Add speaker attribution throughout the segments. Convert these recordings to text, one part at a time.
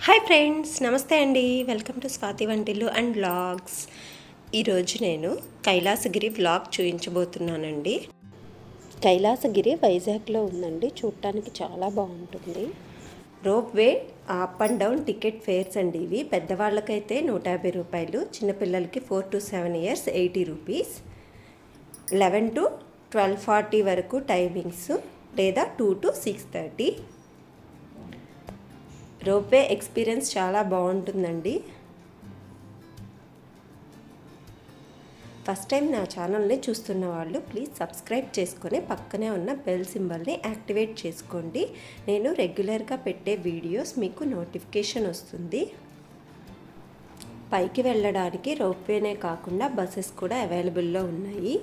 Speaker 1: Hi friends, నమస్తే అండి. Welcome to Swathi వంటిల్లు అండ్ వ్లాగ్స్. ఈరోజు నేను కైలాసగిరి వ్లాగ్ చూపించబోతున్నానండి. కైలాసగిరి వైజాగ్లో ఉందండి. చూడటానికి చాలా బాగుంటుంది. Rope way up and down ticket fares అండి ఇవి. పెద్దవాళ్ళకైతే 150 రూపాయలు, చిన్నపిల్లలకి 4 to 7 years 80 రూపీస్. 11 to 12:40 వరకు టైమింగ్స్, లేదా 2 to 6:30. రోప్వే ఎక్స్పీరియన్స్ చాలా బాగుంటుందండి. ఫస్ట్ టైం నా ఛానల్ని చూస్తున్న వాళ్ళు ప్లీజ్ సబ్స్క్రైబ్ చేసుకొని పక్కనే ఉన్న బెల్ సింబల్ని యాక్టివేట్ చేసుకోండి. నేను రెగ్యులర్గా పెట్టే వీడియోస్ మీకు నోటిఫికేషన్ వస్తుంది. పైకి వెళ్ళడానికి రోప్వేనే కాకుండా బస్సెస్ కూడా అవైలబుల్లో ఉన్నాయి.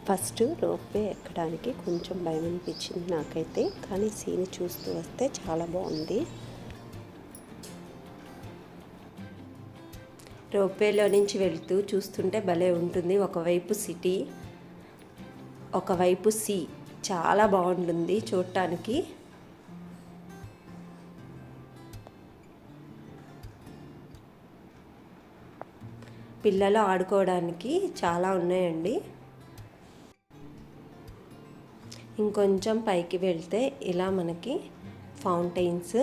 Speaker 1: ఫస్ట్ రోప్వే ఎక్కడానికి కొంచెం భయం అనిపించింది నాకైతే, కానీ సీన్ చూస్తూ వస్తే చాలా బాగుంది. రోప్వేలో నుంచి వెళ్తూ చూస్తుంటే భలే ఉంటుంది. ఒకవైపు సిటీ, ఒకవైపు సీ, చాలా బాగుంటుంది చూడటానికి. పిల్లలు ఆడుకోవడానికి చాలా ఉన్నాయండి. ఇంకొంచెం పైకి వెళ్తే ఇలా మనకి ఫౌంటైన్స్,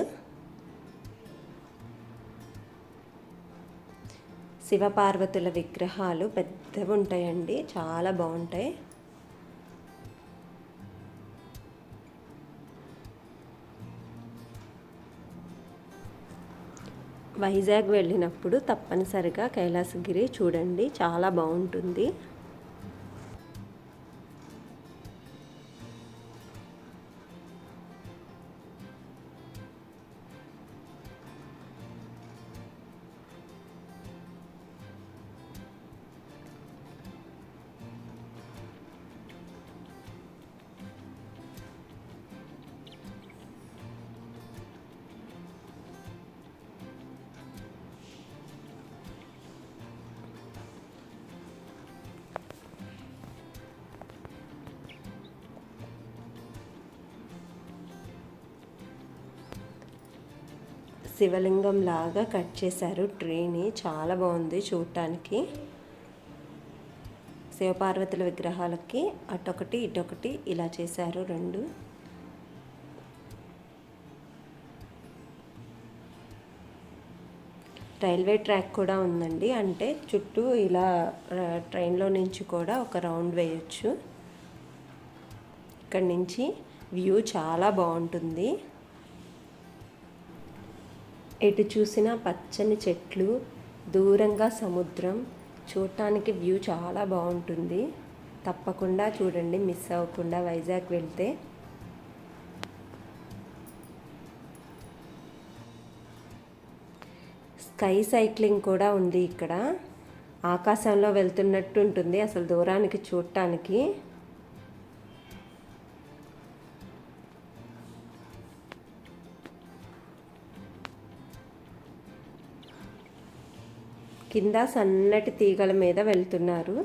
Speaker 1: శివపార్వతుల విగ్రహాలు పెద్దవి ఉంటాయండి, చాలా బాగుంటాయి. వైజాగ్ వెళ్ళినప్పుడు తప్పనిసరిగా కైలాసగిరి చూడండి, చాలా బాగుంటుంది. శివలింగం లాగా కట్ చేశారు ట్రీని, చాలా బాగుంది చూడటానికి. శివపార్వతుల విగ్రహాలకి అటొకటి ఇటొకటి ఇలా చేశారు రెండు. రైల్వే ట్రాక్ కూడా ఉందండి, అంటే చుట్టూ ఇలా ట్రైన్లో నుంచి కూడా ఒక రౌండ్ వేయచ్చు. ఇక్కడి నుంచి వ్యూ చాలా బాగుంటుంది. ఎటు చూసినా పచ్చని చెట్లు, దూరంగా సముద్రం, చూడటానికి వ్యూ చాలా బాగుంటుంది. తప్పకుండా చూడండి, మిస్ అవ్వకుండా వైజాగ్ వెళ్తే. స్కై సైక్లింగ్ కూడా ఉంది ఇక్కడ. ఆకాశంలో వెళ్తున్నట్టు ఉంటుంది అసలు దూరానికి చూడటానికి. కింద సన్నటి తీగల మీద వెళ్తున్నారు.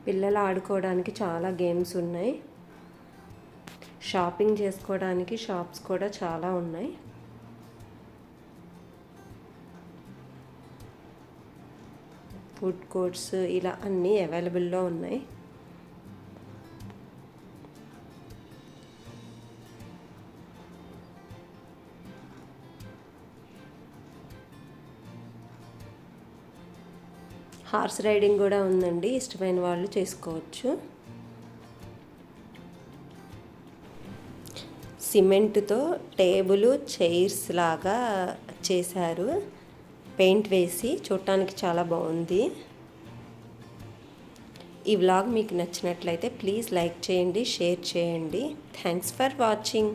Speaker 1: పిల్లలు ఆడుకోవడానికి చాలా గేమ్స్ ఉన్నాయి. షాపింగ్ చేసుకోవడానికి షాప్స్ కూడా చాలా ఉన్నాయి. ఫుడ్ కోర్ట్స్ ఇలా అన్నీ అవైలబుల్లో ఉన్నాయి. హార్స్ రైడింగ్ కూడా ఉందండి, ఇష్టమైన వాళ్ళు చేసుకోవచ్చు. సిమెంట్తో టేబుల్, చైర్స్ లాగా చేశారు. పెయింట్ వేసి చూడటానికి చాలా బాగుంది. ఈ వ్లాగ్ మీకు నచ్చినట్లయితే ప్లీజ్ లైక్ చేయండి, షేర్ చేయండి. Thanks for watching.